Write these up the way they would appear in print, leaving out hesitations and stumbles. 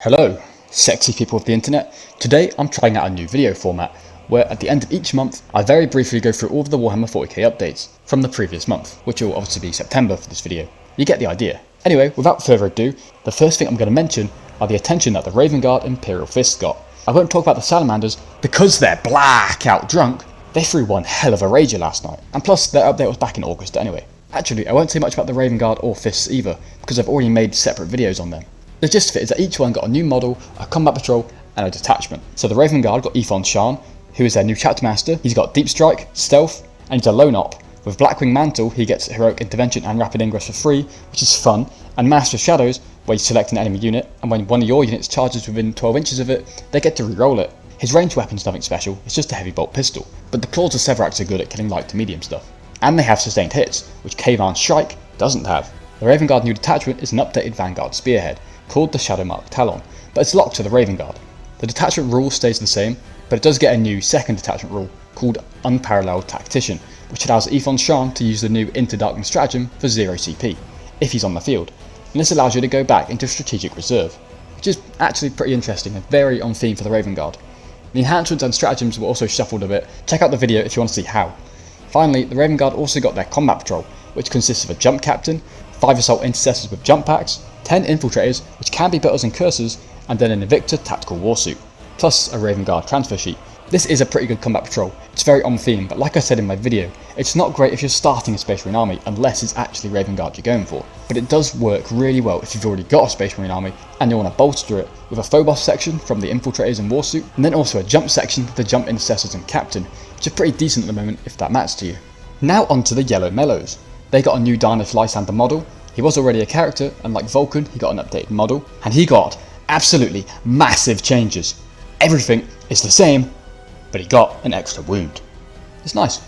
Hello, sexy people of the internet. Today I'm trying out a new video format where at the end of each month I very briefly go through all of the Warhammer 40k updates from the previous month, which will obviously be September for this video. You get the idea. Anyway, without further ado, the first thing I'm going to mention are the attention that the Raven Guard Imperial Fists got. I won't talk about the Salamanders because they're blackout drunk. They threw one hell of a rager last night, and plus their update was back in August anyway. Actually, I won't say much about the Raven Guard or Fists either because I've already made separate videos on them. The gist of it is that each one got a new model, a combat patrol, and a detachment. So the Raven Guard got Ethon Shan, who is their new chapter master. He's got Deep Strike, Stealth, and he's a lone op. With Blackwing Mantle, he gets Heroic Intervention and Rapid Ingress for free, which is fun, and Master of Shadows, where you select an enemy unit, and when one of your units charges within 12 inches of it, they get to reroll it. His ranged weapon's nothing special, it's just a heavy bolt pistol, but the claws of Severax are good at killing light to medium stuff. And they have sustained hits, which Kavan's Shrike doesn't have. The Raven Guard new detachment is an updated Vanguard Spearhead, called the Shadowmark Talon, but it's locked to the Raven Guard. The detachment rule stays the same, but it does get a new second detachment rule called Unparalleled Tactician, which allows Ethon Shan to use the new Into Darkness stratagem for 0 CP, if he's on the field, and this allows you to go back into Strategic Reserve, which is actually pretty interesting and very on theme for the Raven Guard. The enhancements and stratagems were also shuffled a bit. Check out the video if you want to see how. Finally, the Raven Guard also got their combat patrol, which consists of a jump captain, 5 assault intercessors with jump packs, 10 infiltrators, which can be butters and cursors, and then an Invicta tactical warsuit, plus a Raven Guard transfer sheet. This is a pretty good combat patrol. It's very on theme, but like I said in my video, it's not great if you're starting a Space Marine army unless it's actually Raven Guard you're going for. But it does work really well if you've already got a Space Marine army and you want to bolster it with a Phobos section from the infiltrators and warsuit, and then also a jump section with the jump intercessors and captain, which are pretty decent at the moment if that matters to you. Now onto the Yellow Mellows. They got a new Darnith Lysander model. He was already a character, and like Vulcan, he got an updated model, and he got absolutely massive changes. Everything is the same, but he got an extra wound. It's nice.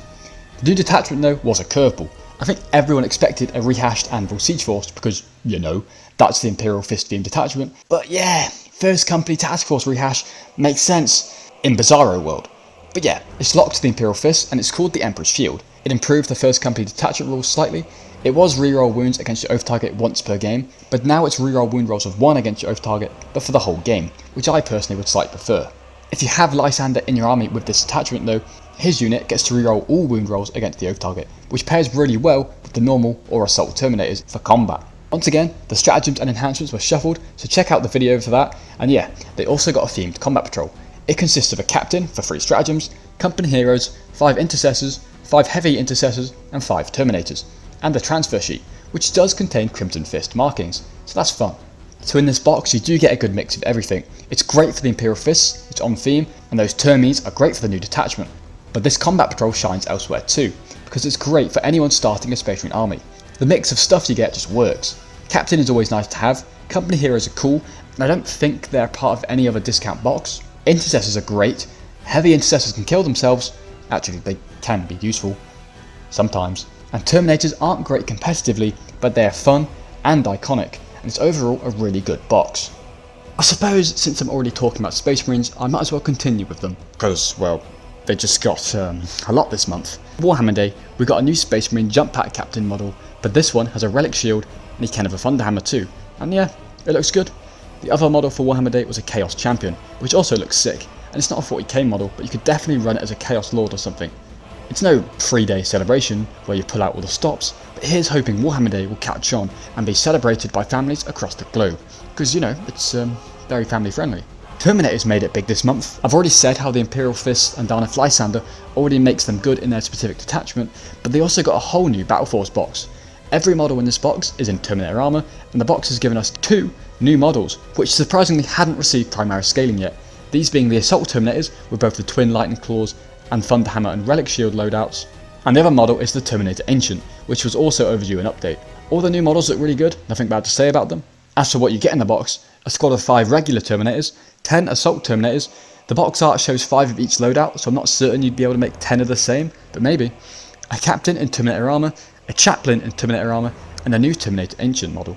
The new detachment though was a curveball. I think everyone expected a rehashed Anvil Siege Force because, you know, that's the Imperial Fist themed detachment. But yeah, First Company Task Force rehash makes sense in Bizarro World. But yeah, it's locked to the Imperial Fist and it's called the Emperor's Shield. It improved the First Company detachment rules slightly. It was reroll wounds against your oath target once per game, but now it's reroll wound rolls of 1 against your oath target, but for the whole game, which I personally would slightly prefer. If you have Lysander in your army with this attachment though, his unit gets to reroll all wound rolls against the oath target, which pairs really well with the normal or assault terminators for combat. Once again, the stratagems and enhancements were shuffled, so check out the video for that, and yeah, they also got a themed combat patrol. It consists of a captain for 3 stratagems, company heroes, 5 intercessors, 5 heavy intercessors, and 5 terminators, and the transfer sheet, which does contain Crimson Fist markings, so that's fun. So in this box you do get a good mix of everything. It's great for the Imperial Fists, it's on theme, and those termies are great for the new detachment. But this combat patrol shines elsewhere too, because it's great for anyone starting a Space Marine army. The mix of stuff you get just works. Captain is always nice to have, company heroes are cool, and I don't think they're part of any other discount box. Intercessors are great, heavy intercessors can kill themselves, actually they can be useful, sometimes. And Terminators aren't great competitively, but they are fun and iconic, and it's overall a really good box. I suppose since I'm already talking about Space Marines, I might as well continue with them, because, well, they just got a lot this month. Warhammer Day, we got a new Space Marine jump pack captain model, but this one has a relic shield, and he can have a Thunderhammer too, and yeah, it looks good. The other model for Warhammer Day was a Chaos Champion, which also looks sick, and it's not a 40k model, but you could definitely run it as a Chaos Lord or something. It's no 3-day celebration where you pull out all the stops, but here's hoping Warhammer Day will catch on and be celebrated by families across the globe, because you know, it's very family friendly. Terminators made it big this month. I've already said how the Imperial Fist and Darnith Lysander already makes them good in their specific detachment, but they also got a whole new Battleforce box. Every model in this box is in Terminator armor, and the box has given us 2 new models, which surprisingly hadn't received Primaris scaling yet, these being the Assault Terminators with both the Twin Lightning Claws and Thunderhammer and Relic Shield loadouts, and the other model is the Terminator Ancient, which was also overdue an update. All the new models look really good, nothing bad to say about them. As for what you get in the box, a squad of 5 regular Terminators, 10 Assault Terminators, the box art shows 5 of each loadout, so I'm not certain you'd be able to make 10 of the same, but maybe. A Captain in Terminator armor, a Chaplain in Terminator armor, and a new Terminator Ancient model.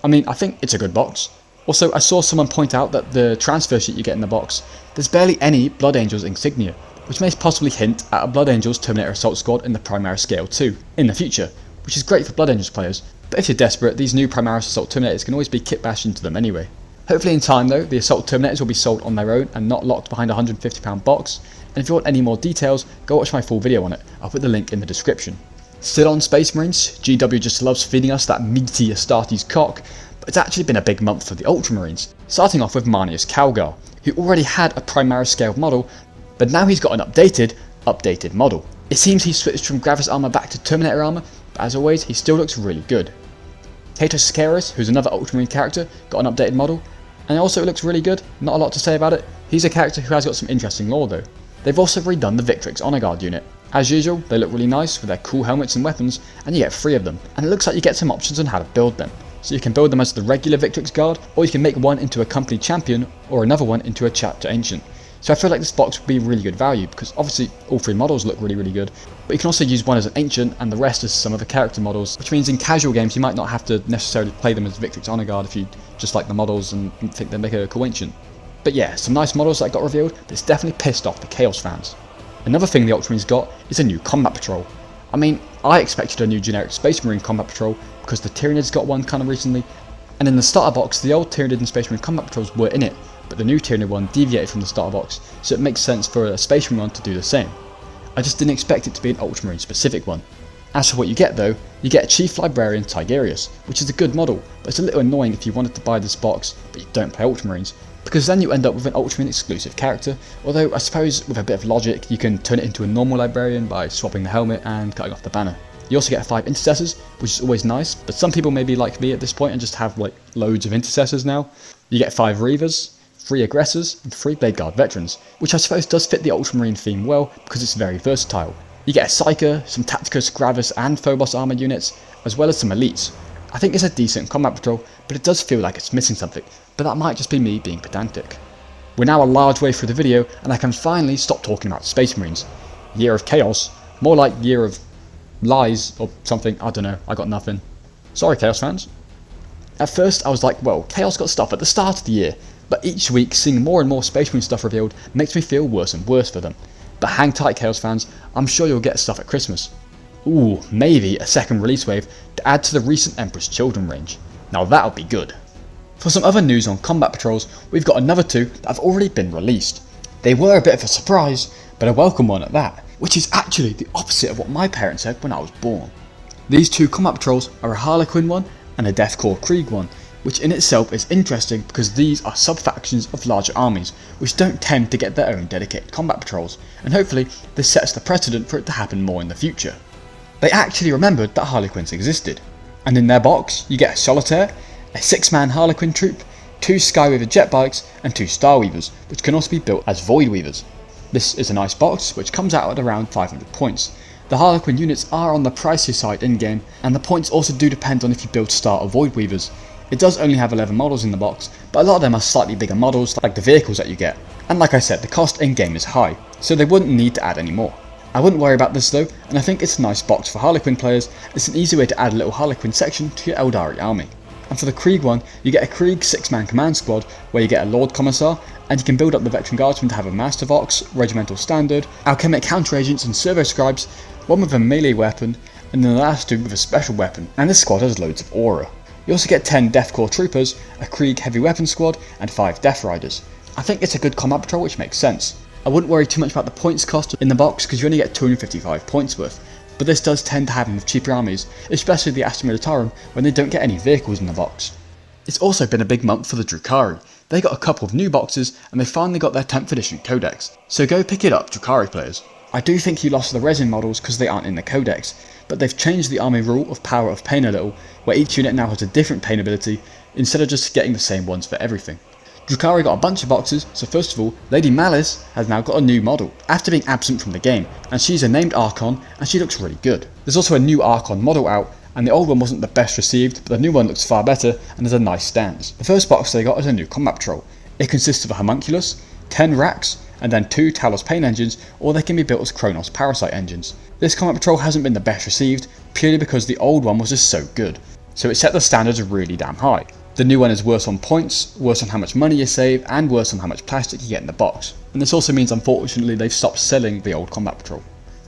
I mean, I think it's a good box. Also, I saw someone point out that the transfer sheet you get in the box, there's barely any Blood Angels insignia, which may possibly hint at a Blood Angels Terminator Assault Squad in the Primaris scale too, in the future, which is great for Blood Angels players, but if you're desperate, these new Primaris Assault Terminators can always be kit bashed into them anyway. Hopefully in time though, the Assault Terminators will be sold on their own and not locked behind a £150 box, and if you want any more details, go watch my full video on it, I'll put the link in the description. Still on Space Marines, GW just loves feeding us that meaty Astartes cock, but it's actually been a big month for the Ultramarines, starting off with Marneus Calgar, who already had a Primaris scaled model, but now he's got an updated model. It seems he switched from Gravis armor back to Terminator armor, but as always, he still looks really good. Sicarius, who's another Ultramarine character, got an updated model, and also it looks really good, not a lot to say about it. He's a character who has got some interesting lore though. They've also redone the Victrix Honor Guard unit. As usual, they look really nice with their cool helmets and weapons, and you get 3 of them, and it looks like you get some options on how to build them. So you can build them as the regular Victrix Guard, or you can make one into a company champion, or another one into a chapter ancient. So I feel like this box would be really good value, because obviously all 3 models look really good, but you can also use one as an ancient and the rest as some of the character models, which means in casual games you might not have to necessarily play them as Victrix Honor Guard if you just like the models and think they make a cool ancient. But yeah, some nice models that got revealed, but it's definitely pissed off the Chaos fans. Another thing the Ultramarines got is a new Combat Patrol. I mean, I expected a new generic Space Marine Combat Patrol because the Tyranids got one kind of recently, and in the starter box the old Tyranid and Space Marine Combat Patrols were in it, but the new Tyranid one deviated from the starter box, so it makes sense for a Space Marine one to do the same. I just didn't expect it to be an Ultramarine specific one. As for what you get though, you get a Chief Librarian Sicarius, which is a good model, but it's a little annoying if you wanted to buy this box but you don't play Ultramarines, because then you end up with an Ultramarine exclusive character, although I suppose with a bit of logic you can turn it into a normal Librarian by swapping the helmet and cutting off the banner. You also get 5 Intercessors, which is always nice, but some people may be like me at this point and just have like loads of Intercessors now. You get 5 Reavers, 3 Aggressors, and 3 Blade Guard Veterans, which I suppose does fit the Ultramarine theme well because it's very versatile. You get a Psyker, some Tacticus, Gravis and Phobos armor units, as well as some Elites. I think it's a decent combat patrol, but it does feel like it's missing something, but that might just be me being pedantic. We're now a large way through the video and I can finally stop talking about Space Marines. Year of Chaos, more like Year of Lies or something, I don't know, I got nothing. Sorry Chaos fans. At first I was like, well, Chaos got stuff at the start of the year, but each week seeing more and more Space Marine stuff revealed makes me feel worse and worse for them. But hang tight Chaos fans, I'm sure you'll get stuff at Christmas. Ooh, maybe a second release wave to add to the recent Emperor's Children range. Now that'll be good. For some other news on combat patrols, we've got another 2 that have already been released. They were a bit of a surprise, but a welcome one at that, which is actually the opposite of what my parents said when I was born. These 2 combat patrols are a Harlequin one and a Death Korps Krieg one, which in itself is interesting because these are sub-factions of larger armies, which don't tend to get their own dedicated combat patrols, and hopefully this sets the precedent for it to happen more in the future. They actually remembered that Harlequins existed, and in their box you get a Solitaire, a 6-man Harlequin troop, 2 Skyweaver jet bikes and 2 Starweavers, which can also be built as Void Weavers. This is a nice box which comes out at around 500 points. The Harlequin units are on the pricier side in game, and the points also do depend on if you build Star or Void Weavers. It does only have 11 models in the box, but a lot of them are slightly bigger models like the vehicles that you get, and like I said, the cost in game is high, so they wouldn't need to add any more. I wouldn't worry about this though, and I think it's a nice box for Harlequin players. It's an easy way to add a little Harlequin section to your Eldari army. And for the Krieg one, you get a Krieg 6-man command squad where you get a Lord Commissar, and you can build up the Veteran Guardsmen to have a Master Vox, Regimental Standard, Alchemic Counter Agents and Servo Scribes, one with a melee weapon, and then the last 2 with a special weapon, and this squad has loads of aura. You also get 10 Death Korps Troopers, a Krieg Heavy Weapon Squad, and 5 Death Riders. I think it's a good combat patrol which makes sense. I wouldn't worry too much about the points cost in the box because you only get 255 points worth, but this does tend to happen with cheaper armies, especially the Astra Militarum when they don't get any vehicles in the box. It's also been a big month for the Drukhari. They got a couple of new boxes and they finally got their 10th edition Codex, so go pick it up Drukhari players. I do think you lost the resin models because they aren't in the Codex, but they've changed the army rule of Power of Pain a little, where each unit now has a different pain ability instead of just getting the same ones for everything. Drukhari got a bunch of boxes, so first of all, Lady Malice has now got a new model, after being absent from the game, and she's a named Archon, and she looks really good. There's also a new Archon model out, and the old one wasn't the best received, but the new one looks far better, and has a nice stance. The first box they got is a new Combat Patrol. It consists of a Homunculus, 10 racks, and then 2 Talos Pain engines, or they can be built as Kronos Parasite engines. This Combat Patrol hasn't been the best received, purely because the old one was just so good, so it set the standards really damn high. The new one is worse on points, worse on how much money you save, and worse on how much plastic you get in the box. And this also means unfortunately they've stopped selling the old Combat Patrol,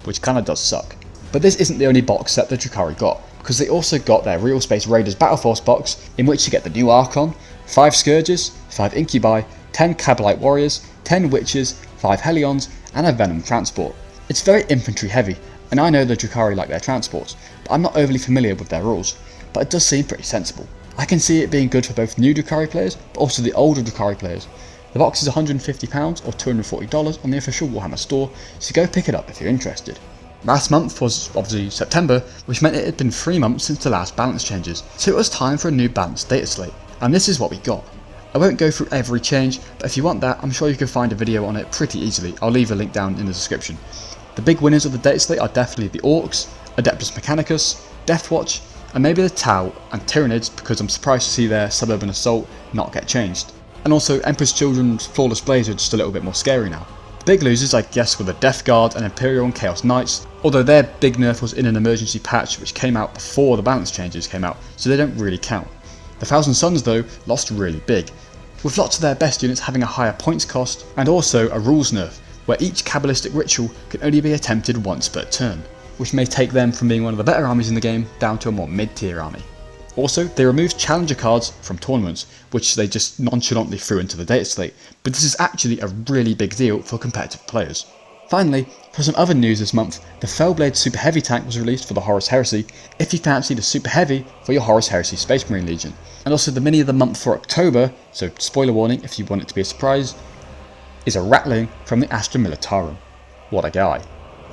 which kinda does suck. But this isn't the only box set the Drukhari got, because they also got their Real Space Raiders Battleforce box, in which you get the new Archon, 5 Scourges, 5 Incubi, 10 Cabalite Warriors, 10 Witches, 5 Hellions, and a Venom transport. It's very infantry heavy, and I know the Drukhari like their transports, but I'm not overly familiar with their rules, but it does seem pretty sensible. I can see it being good for both new Drukhari players, but also the older Drukhari players. The box is £150 or $240 on the official Warhammer store, so go pick it up if you're interested. Last month was obviously September, which meant it had been 3 months since the last balance changes, so it was time for a new balanced data slate, and this is what we got. I won't go through every change, but if you want that, I'm sure you can find a video on it pretty easily. I'll leave a link down in the description. The big winners of the data slate are definitely the Orcs, Adeptus Mechanicus, Deathwatch, and maybe the Tau and Tyranids, because I'm surprised to see their Suburban Assault not get changed. And also Emperor's Children's Flawless Blades are just a little bit more scary now. The big losers I guess were the Death Guard and Imperial and Chaos Knights, although their big nerf was in an emergency patch which came out before the balance changes came out, so they don't really count. The Thousand Sons though lost really big, with lots of their best units having a higher points cost, and also a rules nerf, where each Kabbalistic ritual can only be attempted once per turn, which may take them from being one of the better armies in the game down to a more mid-tier army. Also, they removed challenger cards from tournaments, which they just nonchalantly threw into the data slate, but this is actually a really big deal for competitive players. Finally, for some other news this month, the Fellblade Super Heavy tank was released for the Horus Heresy if you fancy the Super Heavy for your Horus Heresy Space Marine Legion. And also the mini of the month for October, so spoiler warning if you want it to be a surprise, is a Ratling from the Astra Militarum. What a guy.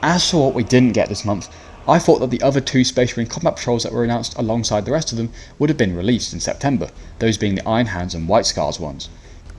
As for what we didn't get this month, I thought that the other 2 Space Marine combat patrols that were announced alongside the rest of them would have been released in September, those being the Iron Hands and White Scars ones.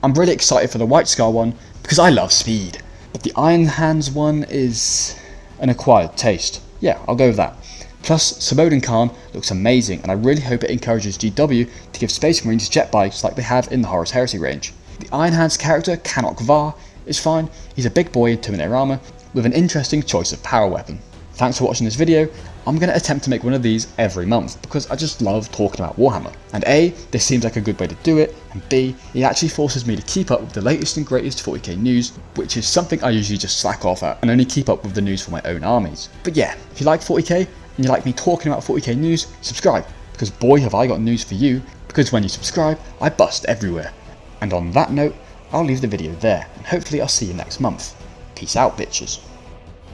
I'm really excited for the White Scar one because I love speed, but the Iron Hands one is an acquired taste. Yeah, I'll go with that. Plus, Sabodin Khan looks amazing, and I really hope it encourages GW to give Space Marines jet bikes like they have in the Horus Heresy range. The Iron Hands character, Kanok Var, is fine. He's a big boy in Terminator armor with an interesting choice of power weapon. Thanks for watching this video. I'm going to attempt to make one of these every month because I just love talking about Warhammer. And A, this seems like a good way to do it, and B, it actually forces me to keep up with the latest and greatest 40k news, which is something I usually just slack off at and only keep up with the news for my own armies. But yeah, if you like 40k and you like me talking about 40k news, subscribe, because boy have I got news for you, because when you subscribe, I bust everywhere. And on that note, I'll leave the video there, and hopefully I'll see you next month. Peace out, bitches.